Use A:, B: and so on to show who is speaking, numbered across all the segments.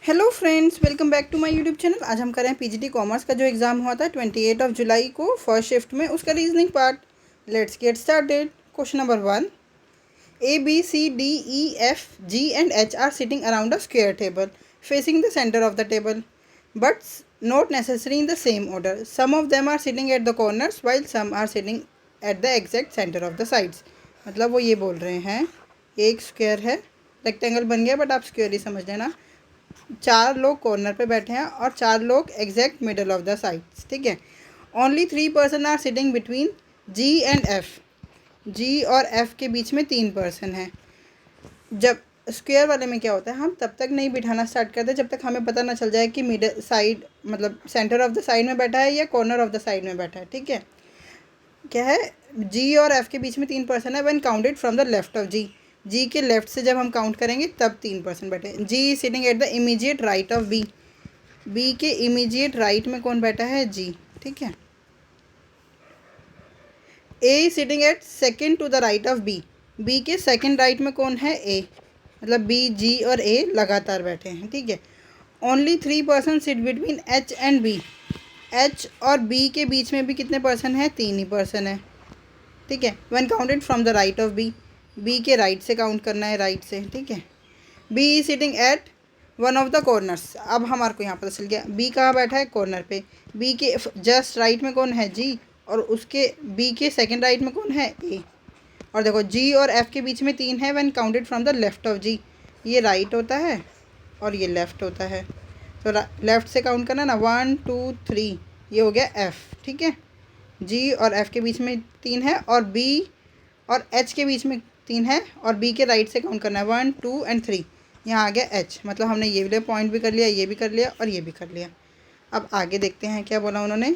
A: Hello friends, welcome back to my YouTube channel. आज हम कर रहे हैं पीजीटी कॉमर्स का जो एग्ज़ाम हुआ था 28 जुलाई को फर्स्ट शिफ्ट में, उसका reasoning part. Let's get started. Question number 1, A B C D E F G and H are sitting around a square table facing the centre of the table but not necessary in the same order. Some of them are sitting at the corners while some are sitting at the exact centre of the sides. मतलब वो ये बोल रहे हैं, एक square है, rectangle बन गया बट आप स्क्वेयर ही समझ लेना। 4 लोग कॉर्नर पे बैठे हैं और 4 लोग exact middle of the sides. ठीक है। Only 3 person are sitting between G and F. G और एफ के बीच में 3 पर्सन हैं। जब स्क्वायर वाले में क्या होता है, हम तब तक नहीं बिठाना स्टार्ट करते जब तक हमें पता ना चल जाए कि मिडल साइड मतलब सेंटर ऑफ द साइड में बैठा है या कॉर्नर ऑफ द साइड में बैठा है। ठीक है। क्या है, जी और एफ के बीच में 3 पर्सन है when counted from the left of G. G के लेफ्ट से जब हम काउंट करेंगे तब 3 पर्सन बैठे। G sitting at the immediate right of B. B के इमीडिएट राइट में कौन बैठा है, जी। ठीक है। A sitting at second to the right of B. B के सेकेंड राइट में कौन है, ए। मतलब बी, जी और ए लगातार बैठे हैं। ठीक है। Only 3 person sit between H and B. H और बी के बीच में भी कितने पर्सन हैं, 3 ही पर्सन है। ठीक है। When counted from the right of B. B के राइट से काउंट करना है, राइट से। ठीक है। B sitting at one of the corners. अब हमारे को यहाँ पता चल गया बी कहाँ बैठा है, कॉर्नर पे। बी के जस्ट राइट में कौन है, जी। और उसके बी के सेकंड राइट में कौन है, ए। और देखो जी और एफ के बीच में 3 है when counted from the left of G. ये राइट होता है और ये लेफ्ट होता है, तो लेफ्ट से काउंट करना ना, 1 2 3। ये हो गया एफ। ठीक है। जी और एफ के बीच में 3 है और बी और एच के बीच में 3 है और बी के राइट से काउंट करना है, 1 2 एंड 3। यहाँ आ गया एच। मतलब हमने ये वाले पॉइंट भी कर लिया, ये भी कर लिया और ये भी कर लिया। अब आगे देखते हैं क्या बोला उन्होंने।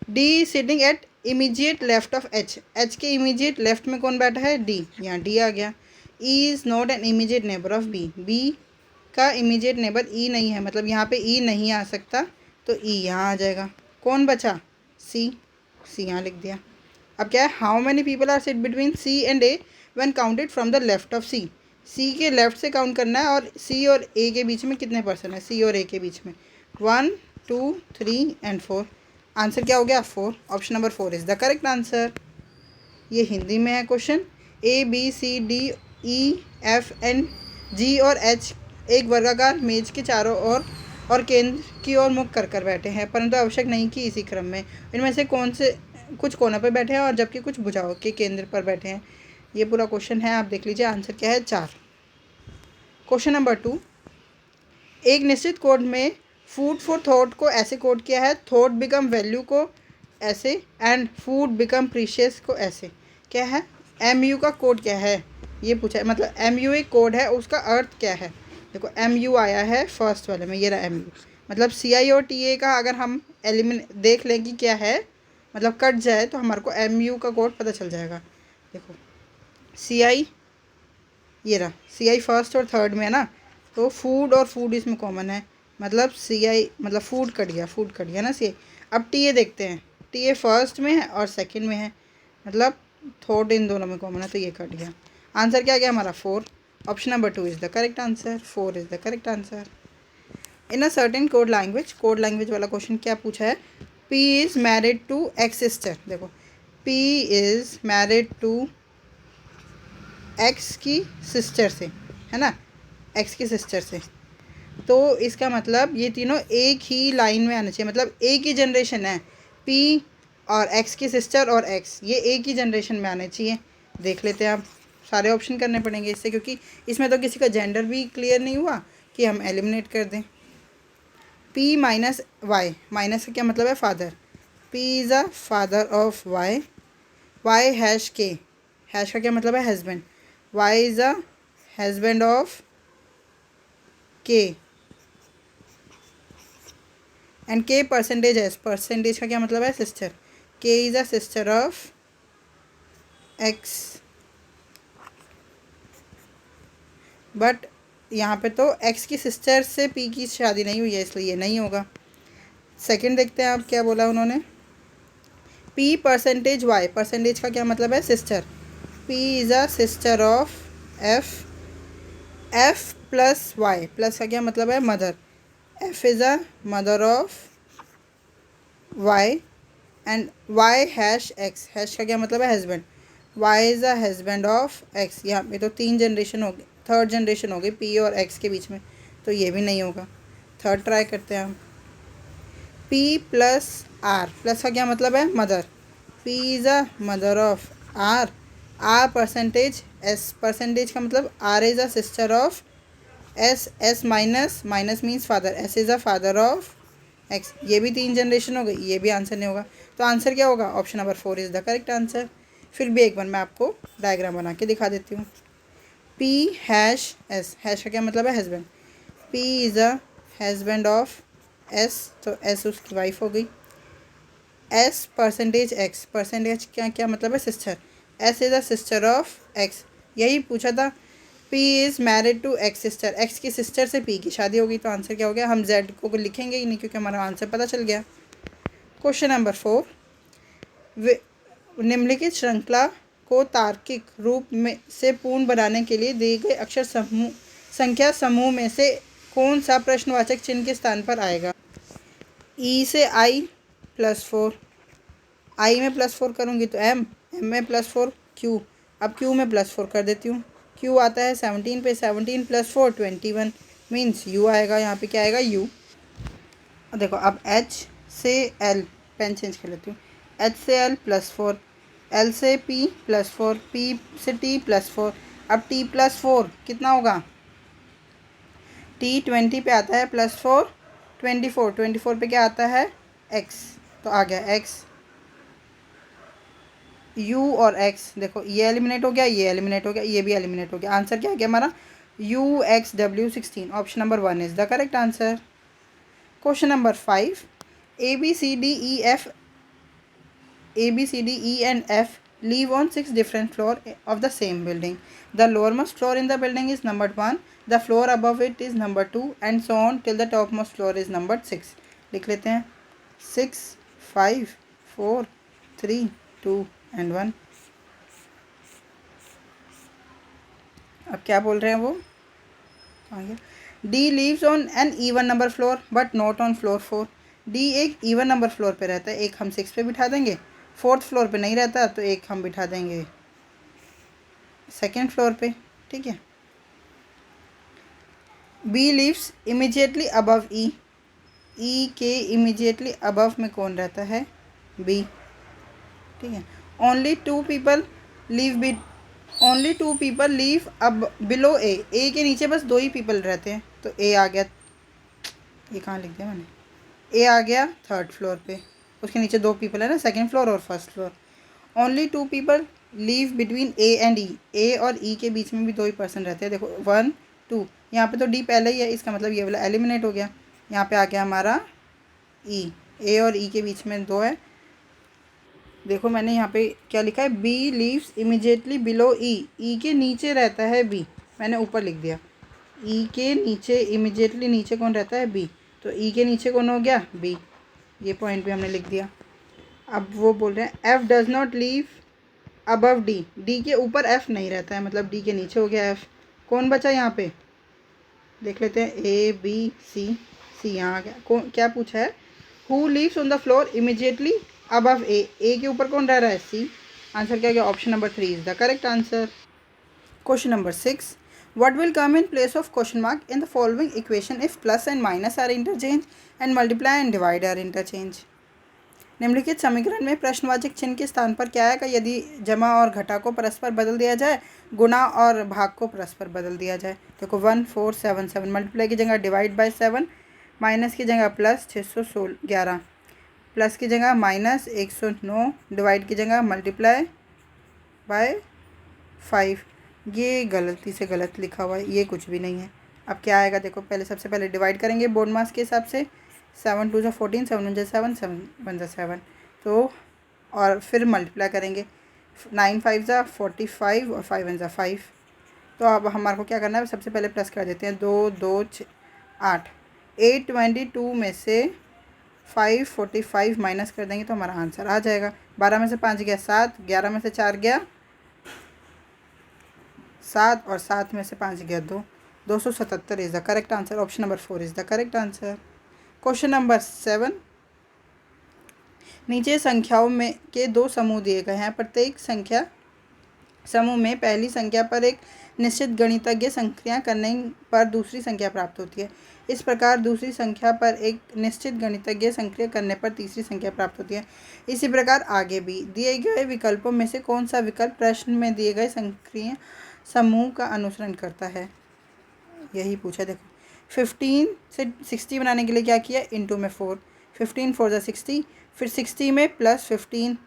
A: D sitting at immediate left of H. H के इमीजिएट लेफ्ट में कौन बैठा है, डी। यहाँ डी आ गया। E is not an immediate neighbour of B. B का इमीजिएट नेबर ई नहीं है, मतलब यहाँ पे ई नहीं आ सकता, तो ई यहाँ आ जाएगा। कौन बचा, सी। सी यहाँ लिख दिया। अब क्या है, how many people are sit between C and A when counted from the left of C. C के लेफ्ट से काउंट करना है और सी और ए के बीच में कितने पर्सन है, सी और ए के बीच में 1 2 3 एंड 4। आंसर क्या हो गया, 4। Option number 4 is the correct answer. ये हिंदी में है question. A B C D E F and G और एच एक वर्गाकार मेज के चारों ओर और केंद्र की ओर मुख कर बैठे हैं, परंतु आवश्यक नहीं कि इसी क्रम में। इनमें से कौन से कुछ कोने पर बैठे हैं और जबकि कुछ भुजाओं के केंद्र पर बैठे हैं। ये पूरा क्वेश्चन है, आप देख लीजिए। आंसर क्या है, 4। क्वेश्चन नंबर 2, एक निश्चित कोड में फूड फॉर थॉट को ऐसे कोड किया है, थॉट बिकम वैल्यू को ऐसे एंड फूड बिकम प्रीशियस को ऐसे। क्या है, एम यू का कोड क्या है, ये पूछा है। मतलब एम यू एक कोड है, उसका अर्थ क्या है। देखो एम यू आया है फर्स्ट वाले में, ये रहा एम यू। मतलब सी आई और टी ए का अगर हम एलिमिनेट देख लें कि क्या है, मतलब कट जाए, तो हमारे को एम यू का कोड पता चल जाएगा। देखो सी आई, ये रहा सी आई फर्स्ट और थर्ड में है ना, तो फूड और फूड इसमें कॉमन है, मतलब सी आई मतलब फूड कट गया, फूड कट गया ना सी आई। अब टी ए देखते हैं, टी ए फर्स्ट में है और सेकंड में है, मतलब थॉट इन दोनों में कॉमन है, तो ये कट गया। आंसर क्या गया हमारा, 4। Option number 2 is the correct answer. 4 is the correct answer. In a certain code language, code language वाला क्वेश्चन क्या पूछा है, P is married to X sister. देखो P is married to X की सिस्टर से, है ना, एक्स की सिस्टर से। तो इसका मतलब ये तीनों एक ही लाइन में आना चाहिए, मतलब एक ही जनरेशन है। पी और एक्स की सिस्टर और एक्स, ये एक ही जनरेशन में आने चाहिए। देख लेते हैं आप, सारे ऑप्शन करने पड़ेंगे इससे, क्योंकि इसमें तो किसी का जेंडर भी क्लियर नहीं हुआ कि हम एलिमिनेट कर दें। पी माइनस वाई, माइनस का क्या मतलब है, father. P is a father of Y. Y hash K, hash का क्या मतलब है, husband. Y is a husband of K and K percentage S, percentage का क्या मतलब है, sister. K is a sister of X, but यहाँ पे तो एक्स की सिस्टर से पी की शादी नहीं हुई है, इसलिए ये नहीं होगा। सेकंड देखते हैं आप क्या बोला उन्होंने, पी परसेंटेज वाई, परसेंटेज का क्या मतलब है, sister. P is a sister of F F plus Y, plus का क्या मतलब है, mother, F is a mother of Y and Y hash X, hash का क्या मतलब है, husband, Y is a husband of X. यहाँ पे तो 3 जनरेशन हो गई, थर्ड जनरेशन हो गई पी और एक्स के बीच में, तो ये भी नहीं होगा। थर्ड ट्राई करते हैं हम। पी प्लस आर, प्लस का क्या मतलब है, mother, P is a mother of R, R percentage S, percentage का मतलब R is a sister of S, S minus, minus means father, S is a father of X. ये भी 3 generation हो गई, ये भी आंसर नहीं होगा। तो आंसर क्या होगा, option number 4 is the correct answer. फिर भी एक बार मैं आपको डायग्राम बना के दिखा देती हूँ। पी हैश एस, हैश का क्या मतलब है, husband, P is a husband of S, तो एस उसकी वाइफ हो गई। एस परसेंटेज एक्स, परसेंटेज क्या क्या मतलब है, sister, S is a sister of X. यही पूछा था। P is married to X sister, X की सिस्टर से पी की शादी होगी, तो आंसर क्या हो गया, हम जेड को लिखेंगे ही नहीं क्योंकि हमारा आंसर पता चल गया। क्वेश्चन नंबर 4, निम्नलिखित श्रृंखला को तार्किक रूप में से पूर्ण बनाने के लिए दिए गए अक्षर समूह, संख्या समूह में से कौन सा प्रश्नवाचक चिन्ह के स्थान पर आएगा। ई से आई +4, आई में +4 करूँगी तो एम, एम में +4 क्यू, अब क्यू में +4 कर देती हूँ, क्यू आता है 17 पे, 17 + 4 21 मीन्स यू आएगा, यहाँ पे क्या आएगा, यू। देखो अब एच से एल, पेन चेंज कर लेती हूँ, एच से एल +4, एल से पी +4, पी से टी +4, अब टी +4 कितना होगा, टी 20 पे आता है, +4 24, 24 पे क्या आता है, एक्स, तो आ गया एक्स, यू और एक्स, देखो ये एलिमिनेट हो गया, ये एलिमिनेट हो गया, ये भी एलिमिनेट हो गया, आंसर क्या आ गया हमारा, U X W 16, option number 1 is the correct answer. Question number 5, A B C D E F, A, B, C, D, E and F live on 6 different floors of the same building. The lowermost floor in the building is numbered 1, the floor above it is number 2 and so on till the topmost floor is numbered 6. लिख लेते हैं 6, 5, 4, 3, 2 and 1। अब क्या बोल रहे हैं वो, आ गया, D lives on an even number floor but not on floor 4। D एक even नंबर फ्लोर पे रहता है, एक हम 6 पे बिठा देंगे, 4th फ्लोर पे नहीं रहता तो एक हम बिठा देंगे 2nd फ्लोर पे, ठीक है। बी लिव्स इमीजिएटली अबव ई, ई के इमीजिएटली अबव में कौन रहता है, बी, ठीक है। Only two people live only 2 people live अब बिलो ए के नीचे बस 2 ही पीपल रहते हैं, तो ए आ गया, ये कहाँ लिख दिया मैंने, ए आ गया 3rd फ्लोर पे, उसके नीचे 2 पीपल है ना, 2nd फ्लोर और 1st floor. Only 2 people live between A and E, A और ई के बीच में भी 2 ही पर्सन रहते हैं, देखो 1 2, यहाँ पे तो डी पहले ही है, इसका मतलब ये वाला एलिमिनेट हो गया, यहाँ पे आ गया हमारा ई, ए और ई के बीच में 2 है। देखो मैंने यहाँ पे क्या लिखा है, बी लीव्स इमिजिएटली बिलो ई के नीचे रहता है बी, मैंने ऊपर लिख दिया, ई के नीचे इमिजिएटली नीचे कौन रहता है, बी, तो ई के नीचे कौन हो गया, बी, ये पॉइंट भी हमने लिख दिया। अब वो बोल रहे हैं F does not leave above D, D के ऊपर एफ नहीं रहता है, मतलब डी के नीचे हो गया एफ, कौन बचा यहाँ पे, देख लेते हैं, ए बी सी, सी यहाँ आ गया, कौन क्या पूछा है, who lives on the floor immediately above A के ऊपर कौन रह रहा है, सी, आंसर क्या गया, option number 3 is the correct answer. Question number 6, what will come in place of question mark in the following equation if plus and minus are interchange and multiply and divide are interchange। निम्नलिखित समीकरण में प्रश्नवाचक चिन्ह के स्थान पर क्या आएगा यदि जमा और घटा को परस्पर बदल दिया जाए, गुणा और भाग को परस्पर बदल दिया जाए। देखो 1 4 7 7, मल्टीप्लाई की जगह डिवाइड बाय 7, माइनस की जगह प्लस 611, प्लस की जगह -109, डिवाइड की जगह मल्टीप्लाई बाय 5। ये गलती से गलत लिखा हुआ है, ये कुछ भी नहीं है। अब क्या आएगा देखो, पहले सबसे पहले डिवाइड करेंगे बोर्ड मास के हिसाब से, 7 2 14, 7 1 7, 7 1 7, तो और फिर मल्टीप्लाई करेंगे, 9 5 45 और 5 1 5। तो अब हमारे को क्या करना है, सबसे पहले प्लस कर देते हैं, 2 2 6 8, 822 में से 545 माइनस कर देंगे तो हमारा आंसर आ जाएगा। 12 में से 5 गया 7, 11 में से 4 गया 7 और 7 में से 5 गया 2, 277 is the correct answer. Option number 4 is the correct answer. Question number 7, नीचे संख्याओं में के दो समूह दिए गए हैं। प्रत्येक संख्या समूह में पहली संख्या पर एक निश्चित गणितज्ञ संक्रिया करने पर दूसरी संख्या प्राप्त होती है। इस प्रकार दूसरी संख्या पर एक निश्चित गणितज्ञ संक्रिया करने पर तीसरी संख्या प्राप्त होती है। इसी प्रकार आगे भी दिए गए विकल्पों में से कौन सा विकल्प प्रश्न में दिए गए संक्रिया समूह का अनुसरण करता है, यही पूछा। देखो 15 से 60 बनाने के लिए क्या किया, इंटू में 4, 15 4 ज़ा 60, फिर 60 में प्लस 15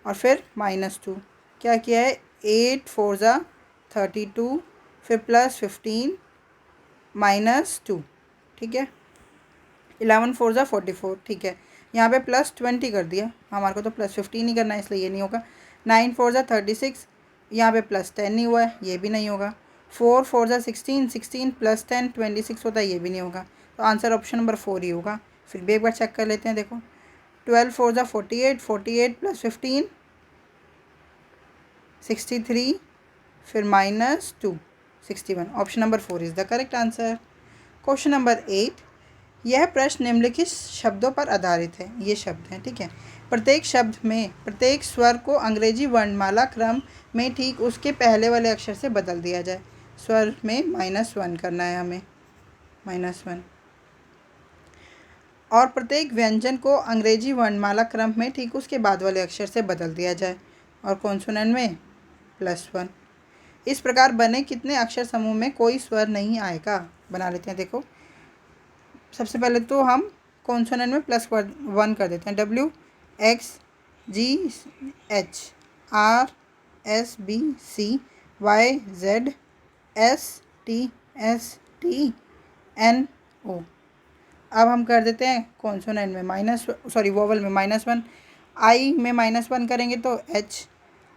A: और फिर -2, क्या किया है 8 4 ज़ा 32, फिर प्लस 15 -2, ठीक है। 11 4 ज़ा 44, ठीक है। यहाँ पे प्लस 20 कर दिया, हमारे को तो प्लस 15 ही करना है इसलिए ये नहीं होगा। 9 4 ज़ा 36, यहाँ पे प्लस 10 नहीं हुआ है, ये भी नहीं होगा। 4 4 ज़ा 16, 16 प्लस 10 26 होता है, ये भी नहीं होगा। तो आंसर ऑप्शन नंबर 4 ही होगा। फिर भी एक बार चेक कर लेते हैं। देखो 12 4 ज़ा 48, 48 प्लस 15 63, फिर -2 61। Option number 4 is the correct answer. Question number 8, यह प्रश्न निम्नलिखित शब्दों पर आधारित है। ये शब्द हैं, ठीक है। प्रत्येक शब्द में प्रत्येक स्वर को अंग्रेजी वर्णमाला क्रम में ठीक उसके पहले वाले अक्षर से बदल दिया जाए। स्वर में -1 करना है हमें, -1। और प्रत्येक व्यंजन को अंग्रेजी वर्णमाला क्रम में ठीक उसके बाद वाले अक्षर से बदल दिया जाए, और कॉन्सोनेंट में +1। इस प्रकार बने कितने अक्षर समूह में कोई स्वर नहीं आएगा, बना लेते हैं। देखो सबसे पहले तो हम कॉन्सोनेंट में +1 कर देते हैं। W X G H R S B C Y Z S T S T N O। अब हम कर देते हैं कॉन्सोनेंट में वोवल में -1। I में -1 करेंगे तो H,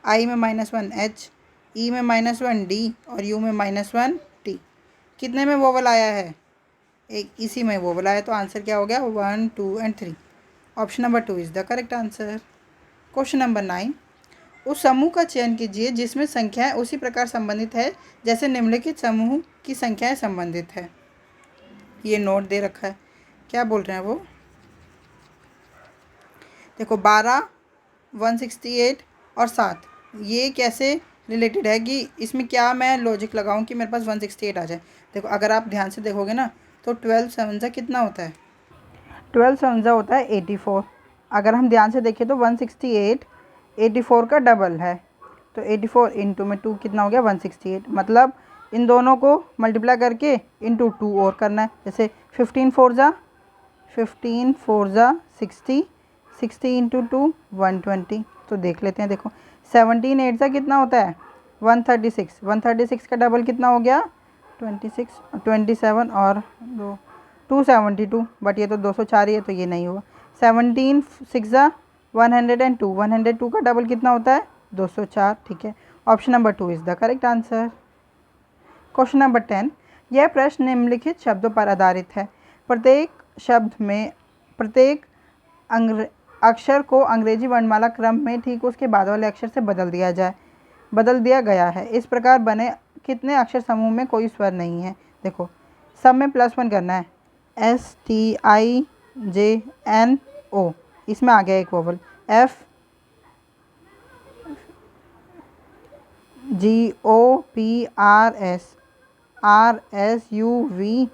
A: I में -1 H, E में -1 D और U में -1 T। कितने में वोवल आया है, एक इसी में वोवल आया, तो आंसर क्या हो गया 1 2 and 3। Option number 2 is the correct answer. Question number 9, उस समूह का चयन कीजिए जिसमें संख्याएं उसी प्रकार संबंधित है जैसे निम्नलिखित समूह की संख्याएं संबंधित है। ये नोट दे रखा है, क्या बोल रहे हैं वो। देखो 12 168 और 7, ये कैसे रिलेटेड है कि इसमें क्या मैं लॉजिक लगाऊं कि मेरे पास 168 आ जाए। देखो अगर आप ध्यान से देखोगे ना तो 12 7 ज़ा कितना होता है, 12 7 ज़ा होता है 84। अगर हम ध्यान से देखें तो 168 84 का डबल है, तो 84 इंटू में 2 कितना हो गया 168। मतलब इन दोनों को मल्टीप्लाई करके इंटू 2 और करना है। जैसे 15 4 ज़ा 60, 60 इंटू 2 120। तो देख लेते हैं। देखो 17 8 ज़ा कितना होता है 136, 136 का डबल कितना हो गया 26, 27 और 272, बट ये तो 204 ही है तो ये नहीं हुआ। 17 6 ज़ा 102, 102 का डबल कितना होता है 204, ठीक है। Option number 2 is the correct answer. Question number 10, यह प्रश्न निम्नलिखित शब्दों पर आधारित है। प्रत्येक शब्द में प्रत्येक अक्षर को अंग्रेजी वर्णमाला क्रम में ठीक उसके बाद वाले अक्षर से बदल दिया गया है। इस प्रकार बने कितने अक्षर समूह में कोई स्वर नहीं है। देखो सब में +1 करना है। STIJNO, इसमें आ गया एक वोवल। FGOPRS RSUVNO,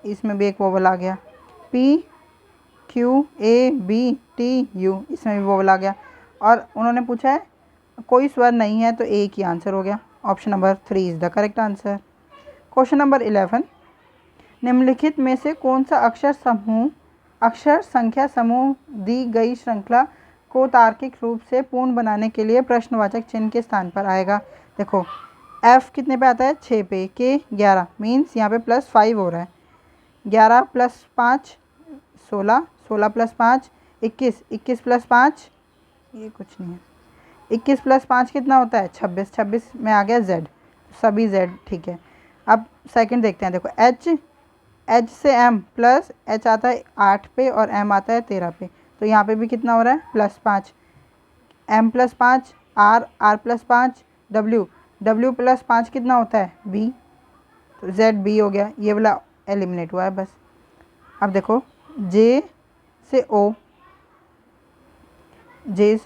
A: इसमें भी एक वोवल आ गया। PQABTU, इसमें भी वोवल आ गया। और उन्होंने पूछा है कोई स्वर नहीं है तो एक ही आंसर हो गया। Option number 3 is the correct answer. Question number 11, निम्नलिखित में से कौन सा अक्षर संख्या समूह दी गई श्रृंखला को तार्किक रूप से पूर्ण बनाने के लिए प्रश्नवाचक चिन्ह के स्थान पर आएगा। देखो F कितने पे आता है 6 पे, K 11, मीन्स यहाँ पे +5 हो रहा है। 11 + 5 16, 16 + 5 21, 21 + 5 ये कुछ नहीं है, 21 + 5 कितना होता है 26, 26 में आ गया Z, सभी Z, ठीक है। अब सेकंड देखते हैं। देखो H से M प्लस H आता है 8 पे और M आता है 13 पे, तो यहाँ पे भी कितना हो रहा है +5, M + 5 R + 5 W W plus 5 कितना होता है B, तो Z B हो गया, ये वाला एलिमिनेट हुआ है बस। अब देखो J से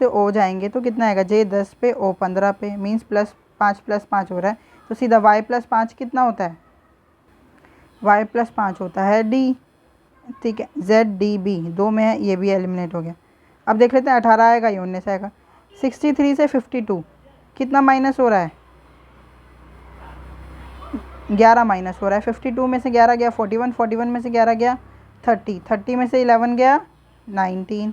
A: O जाएंगे तो कितना आएगा, J 10 पे O 15 पे, मीन्स प्लस 5 हो रहा है, तो सीधा Y प्लस 5 कितना होता है, Y प्लस 5 होता है D, ठीक है। Z D B दो में है, ये भी एलिमिनेट हो गया। अब देख लेते हैं 18 आएगा या 19 आएगा। 63 से 52 कितना माइनस हो रहा है, 11 माइनस हो रहा है। 52 में से 11 गया 41, 41 में से 11 गया 30, 30 में से 11 गया 19,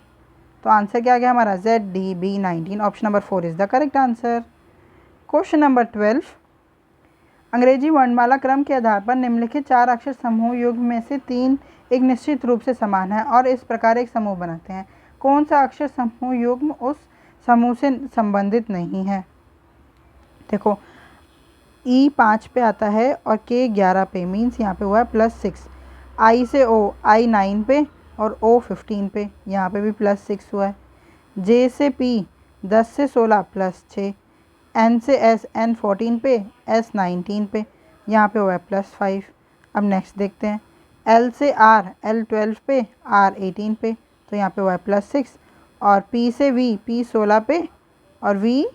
A: तो आंसर क्या आ गया हमारा ZDB 19। Option number 4 is the correct answer. Question number 12, अंग्रेजी वर्णमाला क्रम के आधार पर निम्नलिखित 4 अक्षर समूह युग्म में से 3 एक निश्चित रूप से समान है और इस प्रकार एक समूह बनाते हैं। कौन सा अक्षर समूह युग्म उस समूह से संबंधित नहीं है। देखो E 5 पे आता है और K 11 पे, मीन्स यहाँ पे हुआ है +6। I से O, I 9 पे और O 15 पे, यहाँ पे भी +6 हुआ है। J से P 10 से 16 +6, N से S, N 14 पे, S 19 पे, यहाँ पे हुआ है +5। अब नेक्स्ट देखते हैं, L से R, L 12 पे, R 18 पे, तो यहाँ पे हुआ है +6। और P से V, P 16 पे और V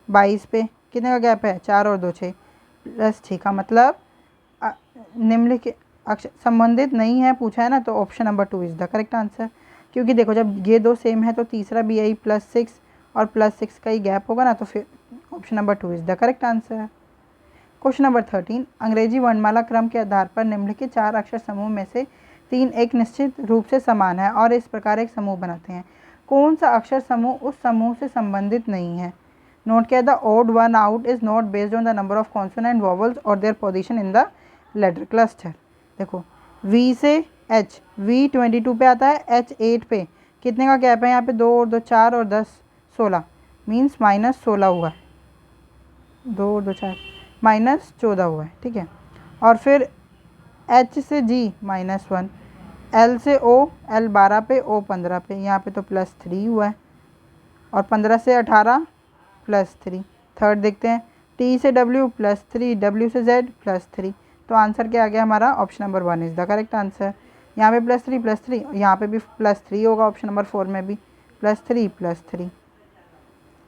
A: 22 पे, कितने का गैप है, 4 और 2 6, +6 का मतलब निम्नलिखित अक्षर संबंधित नहीं है पूछा है ना, तो option number 2 is the correct answer. क्योंकि देखो जब ये दो सेम है तो तीसरा भी यही +6 और +6 का ही गैप होगा ना, तो फिर option number 2 is the correct answer. Question number 13, अंग्रेजी वर्णमाला क्रम के आधार पर निम्नलिखित 4 अक्षर समूह में से 3 एक निश्चित रूप से समान है और इस प्रकार एक समूह बनाते हैं। कौन सा अक्षर समूह उस समूह से संबंधित नहीं है। नोट किया, the odd one out is not based on the number of consonant vowels और their position in the letter cluster. देखो V से H, V 22 पे आता है, H 8 पे, कितने का गैप है यहाँ पे, 2 और 2 4 और 10 16, मीन्स -16 हुआ है, 2 और 2 4, -14 हुआ है, ठीक है। और फिर H से G -1, L से O, L 12 पे, O 15 पे, यहाँ पे तो +3 हुआ है, और 15 से 18 +3। थर्ड देखते हैं, T से W +3, W से Z +3, तो आंसर क्या आ गया हमारा, option number 1 is the correct answer. यहाँ पे +3 यहाँ पे भी +3 होगा, ऑप्शन नंबर 4 में भी +3।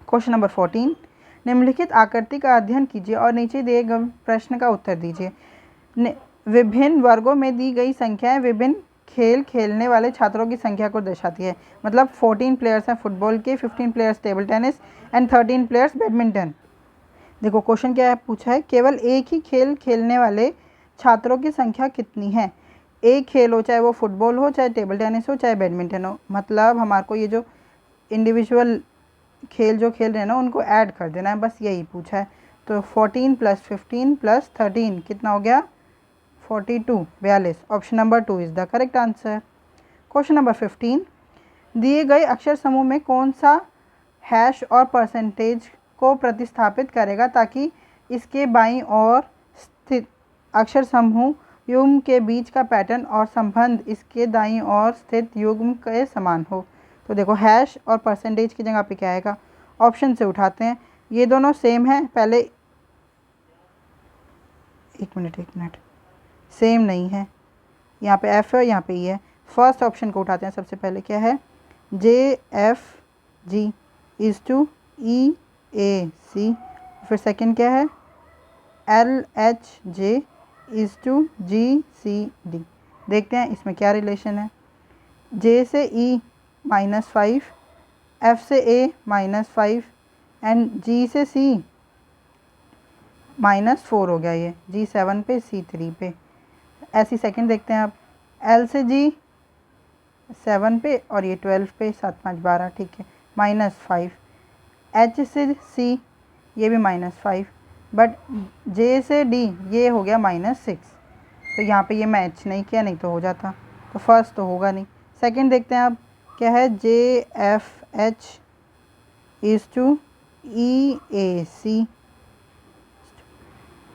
A: क्वेश्चन नंबर 14, निम्नलिखित आकृति का अध्ययन कीजिए और नीचे दिए गए प्रश्न का उत्तर दीजिए। विभिन्न वर्गों में दी गई संख्याएं विभिन्न खेल खेलने वाले छात्रों की संख्या को दर्शाती है। मतलब 14 प्लेयर्स हैं फुटबॉल के, 15 players table tennis and 13 players badminton. देखो क्वेश्चन क्या है पूछा है, केवल एक ही खेल खेलने वाले छात्रों की संख्या कितनी है। एक खेल हो, चाहे वो फुटबॉल हो, चाहे टेबल टेनिस हो, चाहे बैडमिंटन हो, मतलब हमारे को ये जो इंडिविजुअल खेल जो खेल रहे हैं ना उनको ऐड कर देना है, बस यही पूछा है। तो 14 + 15 + 13 कितना हो गया, 42 42। Option number 2 is the correct answer. Question number 15, दिए गए अक्षर समूह में कौन सा हैश और परसेंटेज को प्रतिस्थापित करेगा ताकि इसके बाईं ओर स्थित अक्षर समूह युग्म के बीच का पैटर्न और संबंध इसके दाईं ओर स्थित युग्म के समान हो। तो देखो हैश और परसेंटेज की जगह पे क्या आएगा, ऑप्शन से उठाते हैं, ये दोनों सेम है, पहले एक मिनट सेम नहीं है, यहाँ पे F है यहाँ पे E है। फर्स्ट ऑप्शन को उठाते हैं, सबसे पहले क्या है, JFG = EAC, फिर सेकंड क्या है, LHJ = GCD। देखते हैं इसमें क्या रिलेशन है। J से E -5, F से A -5 एंड G से C -4 हो गया, ये G 7 पे C 3 पे। ऐसी सेकंड देखते हैं आप, L से G 7 पे और ये 12 पे, 7 5 12, ठीक है, -5। H से C ये भी -5, बट J से D ये हो गया -6, तो यहाँ पे ये मैच नहीं किया, नहीं तो हो जाता, तो फर्स्ट तो होगा नहीं। सेकंड देखते हैं आप, क्या है, JFH = EAC,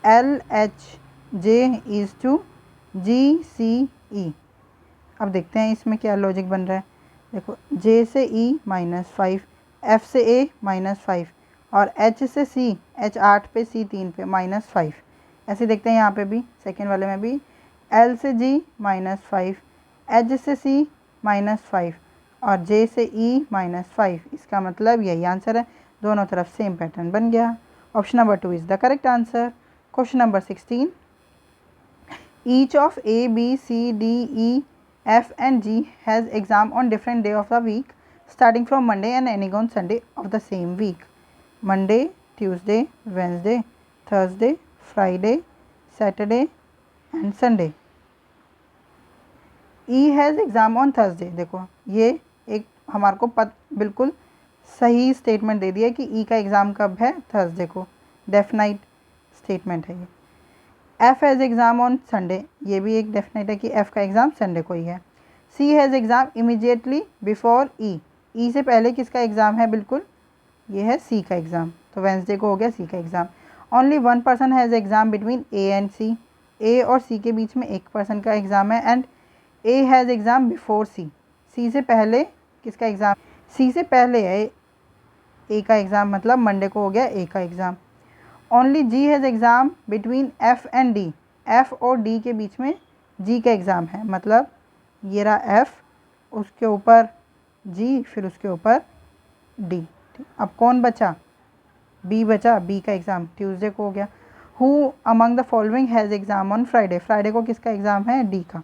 A: LHJ = GCE। अब देखते हैं इसमें क्या लॉजिक बन रहा है। देखो J से E -5, F से A -5 और H से C, H 8 पे, C 3 पे, -5। ऐसे देखते हैं यहाँ पे भी, सेकेंड वाले में भी, L से G -5, H से C -5 और J से E -5। इसका मतलब यही आंसर है, दोनों तरफ सेम पैटर्न बन गया। Option number 2 is the correct answer. Question number 16, each of A, B, C, D, E, F and G has exam on different day of the week starting from Monday and ending on Sunday of the same week. Monday, Tuesday, Wednesday, Thursday, Friday, Saturday and Sunday. E has exam on Thursday। देखो ये एक हमारे को बिल्कुल सही statement दे दिया कि E का एग्ज़ाम कब है, थर्सडे को। डेफिनाइट स्टेटमेंट है ये। F has exam on Sunday, ये भी एक डेफिनेट है कि F का एग्ज़ाम संडे को ही है। C has exam immediately before E, E से पहले किसका एग्ज़ाम है, बिल्कुल ये है C का एग्ज़ाम, तो वेंसडे को हो गया C का exam. Only one person has exam between A and C, A और C के बीच में एक पर्सन का एग्ज़ाम है। And A has exam before C, C से पहले किसका एग्ज़ाम, C से पहले है A का एग्ज़ाम, मतलब मंडे को हो गया A का exam. Only G has exam between F and D, F और D के बीच में G का एग्ज़ाम है, मतलब ये रहा F, उसके ऊपर G, फिर उसके ऊपर D। अब कौन बचा, B बचा, B का एग्ज़ाम ट्यूसडे को हो गया। Who among the following has exam on Friday, Friday को किसका एग्ज़ाम है, D का।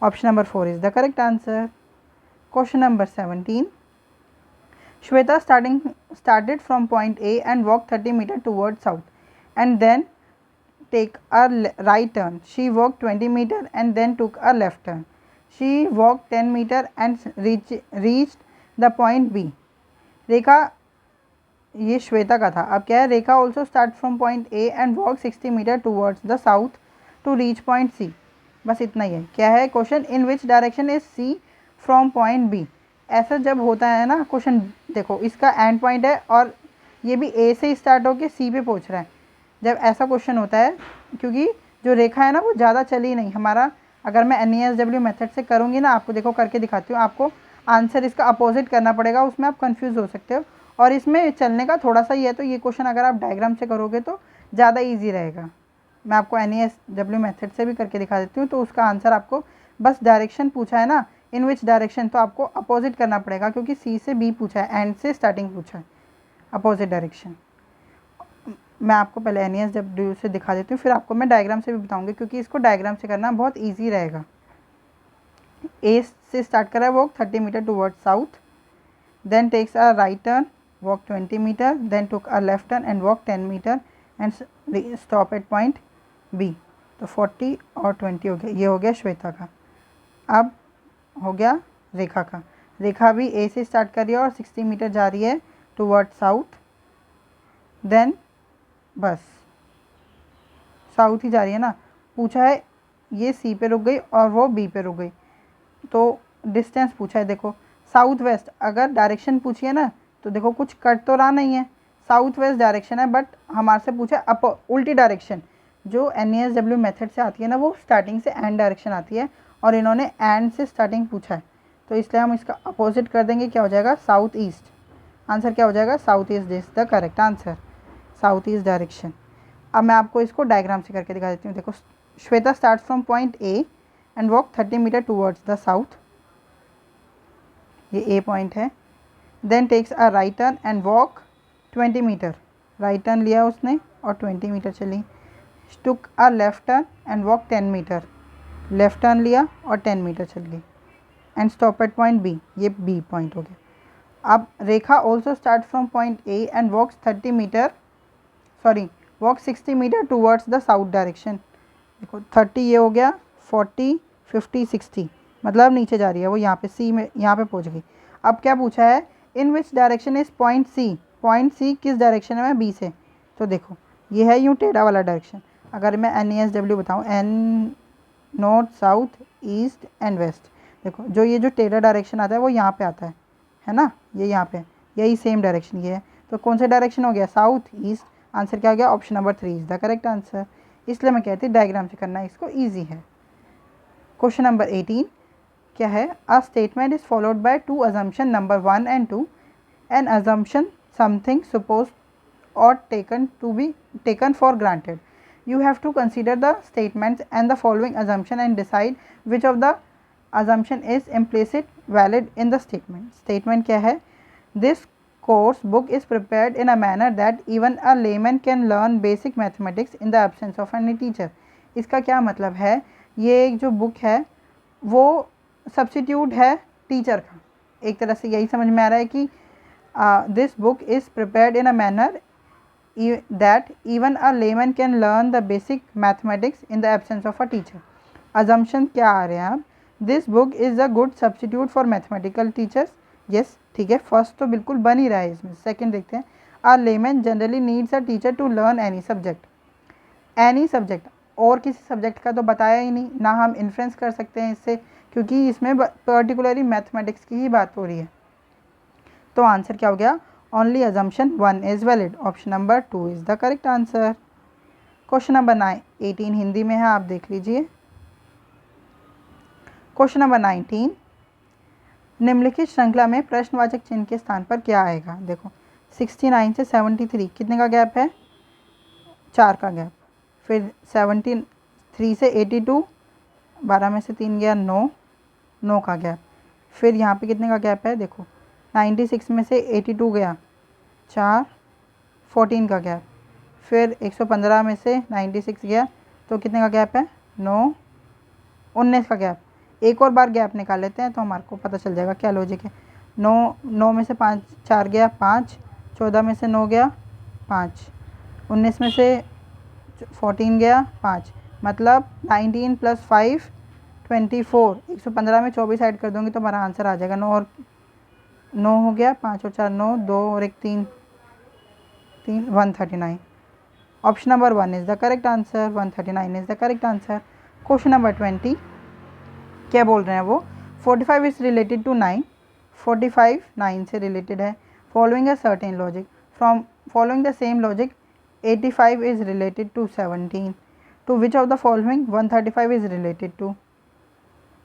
A: Option number 4 is the correct answer. Question number 17, Shweta started from point A and walked 30 meters towards south and then take a right turn. She walked 20 meters and then took a left turn. She walked 10 meters and reached the point B. Rekha, ये श्वेता का था। अब क्या है, Rekha also start from point A and walk 60 metre towards the south to reach point C. बस इतना ही है। क्या है question, in which direction is C from point B. ऐसा जब होता है ना क्वेश्चन, देखो इसका एंड पॉइंट है और ये भी ए से स्टार्ट होकर सी पे पहुंच रहा है। जब ऐसा क्वेश्चन होता है, क्योंकि जो रेखा है ना वो ज़्यादा चली नहीं हमारा, अगर मैं NESW मेथड से करूँगी ना, आपको देखो करके दिखाती हूँ, आपको आंसर इसका अपोजिट करना पड़ेगा, उसमें आप कंफ्यूज हो सकते हो। और इसमें चलने का थोड़ा सा ही है, तो ये क्वेश्चन अगर आप डायग्राम से करोगे तो ज़्यादा ईजी रहेगा। मैं आपको NESW मेथड से भी करके दिखा देती हूँ, तो उसका आंसर आपको, बस डायरेक्शन पूछा है ना, इन विच डायरेक्शन, तो आपको अपोजिट करना पड़ेगा, क्योंकि C से B पूछा है, एंड से स्टार्टिंग पूछा है, अपोजिट डायरेक्शन। मैं आपको पहले NESW से दिखा देती हूँ, फिर आपको मैं डायग्राम से भी बताऊँगी, क्योंकि इसको डायग्राम से करना बहुत ईजी रहेगा। A से स्टार्ट करा है walk 30 metre toward south, then takes a right turn, walk 20 metre, then took a left turn and walk 10 metre and stop at point B। तो 40 और 20 हो गया, ये हो गया श्वेता का। अब हो गया रेखा का। रेखा भी A से स्टार्ट कर रही है और 60 मीटर जा रही है टूवर्ड साउथ, देन बस साउथ ही जा रही है ना, पूछा है ये C पे रुक गई और वो B पे रुक गई, तो डिस्टेंस पूछा है। देखो साउथ वेस्ट, अगर डायरेक्शन पूछी है ना, तो देखो कुछ कट तो रहा नहीं है, साउथ वेस्ट डायरेक्शन है, बट हमारे से पूछा है अप उल्टी डायरेक्शन। जो NESW मेथड से आती है ना, वो स्टार्टिंग से एंड डायरेक्शन आती है, और इन्होंने एंड से स्टार्टिंग पूछा है, तो इसलिए हम इसका अपोजिट कर देंगे। क्या हो जाएगा, साउथ ईस्ट। आंसर क्या हो जाएगा, south east is the correct answer, south east direction. अब मैं आपको इसको डायग्राम से करके दिखा देती हूँ। देखो Shweta start from point A and walk 30 metre towards the south, ये A पॉइंट है, then takes a right turn and walk 20 metre, right turn लिया उसने और 20 मीटर चली। Took a left turn and walk 10 metre, left turn लिया और 10 metre चल गई and stop at point B, ये B पॉइंट हो गया। अब Rekha also start from point A and walks 30 metre, sorry walk 60 metre towards the south direction. देखो 30 ये हो गया, 40 50 60, मतलब नीचे जा रही है वो, यहाँ पे C में, यहाँ पे पहुँच गई। अब क्या पूछा है, in which direction is point C, point C किस डायरेक्शन है, मैं B से, तो देखो ये है यूँ टेढ़ा वाला डायरेक्शन। अगर मैं NESW बताऊँ, north south east and west, देखो जो ये जो टेढ़ा डायरेक्शन आता है वो यहाँ पे आता है ना, ये यहाँ पे, यही सेम डायरेक्शन ये है, तो कौन सा डायरेक्शन हो गया, साउथ ईस्ट। आंसर क्या हो गया, option number 3 is the correct answer. इसलिए मैं कहती हूँ डायग्राम से करना इसको ईजी है। क्वेश्चन नंबर 18 क्या है, a statement is followed by two assumption number 1 and 2, N assumption something suppose or taken for granted. You have to consider the statements and the following assumption and decide which of the assumption is implicit valid in the statement. Statement क्या है? This course book is prepared in a manner that even a layman can learn basic mathematics in the absence of any teacher. इसका क्या मतलब है? ये एक जो book है वो सब्सिट्यूट है टीचर का. एक तरह से यही समझ में आ रहा है कि this book is prepared in a manner that even a layman can learn the basic mathematics in the absence of a teacher. assumption क्या आ रहे हैं आप? this book is a good substitute for mathematical teachers. yes, ठीक है, first तो बिल्कुल बन ही रहा है इसमें. सेकंड देखते हैं. a layman generally needs a teacher to learn any subject. any subject और किसी सब्जेक्ट का तो बताया ही नहीं, ना हम इन्फ्रेंस कर सकते हैं इससे, क्योंकि इसमें पर्टिकुलरली मैथमेटिक्स की ही बात हो रही है. तो आंसर क्या हो गया? Only assumption 1 is valid. Option number 2 is the correct answer. Question number 18 Hindi में है, आप देख लीजिए. क्वेश्चन नंबर 19, निम्नलिखित श्रृंखला में प्रश्नवाचक चिन्ह के स्थान पर क्या आएगा? देखो 69 से 73 कितने का गैप है? 4 का गैप. फिर 73 से 82, 12 में से 3 गया 9 का गैप. फिर यहाँ पे कितने का गैप है? देखो 96 में से 82 गया 4, 14 का गैप. फिर 115 में से 96 गया तो कितने का गैप है? 9, 19 का गैप. एक और बार गैप निकाल लेते हैं तो हमारे को पता चल जाएगा क्या लॉजिक है. 9 में से 4 गया 5, 14 में से 9 गया 5, 19 में से 14 गया 5, मतलब 19 + 5 24. 115 में 24 ऐड कर दूँगी तो हमारा आंसर आ जाएगा 9 और 9 हो गया, 5 और 4 9, 2 और 1 3, 139. Option number 1 is the correct answer. 139 is the correct answer. Question number 20, क्या बोल रहे हैं वो? 45 इज़ रिलेटेड टू 9. 45 9 से रिलेटेड है. Following a certain logic, from following the same logic 85 is related to 17. To which of the following 135 is related to?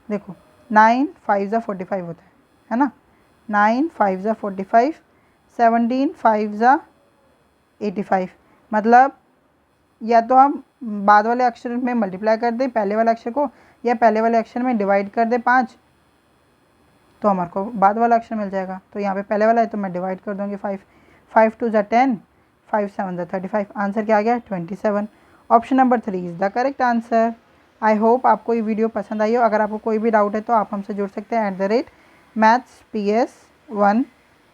A: देखो 9 5 ज़ा 45 होता है ना. 9 5 ज़ा 45, 17 5 ज़ा 85. मतलब या तो हम बाद वाले अक्षर में मल्टीप्लाई कर दें पहले वाले अक्षर को, या पहले वाले अक्षर में डिवाइड कर दें 5 तो हमारे को बाद वाला अक्षर मिल जाएगा. तो यहाँ पे पहले वाला है तो मैं डिवाइड कर दूँगी 5. 5 2 ज़ा 10, 5 7 ज़ा 35. आंसर क्या आ गया? 27. Option number 3 is the correct answer. I hope आपको ये वीडियो पसंद आई हो. अगर आपको कोई भी डाउट है तो आप हमसे जुड़ सकते हैं @mathsps1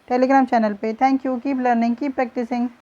A: टेलीग्राम चैनल पे. Thank you. Keep learning, keep practising.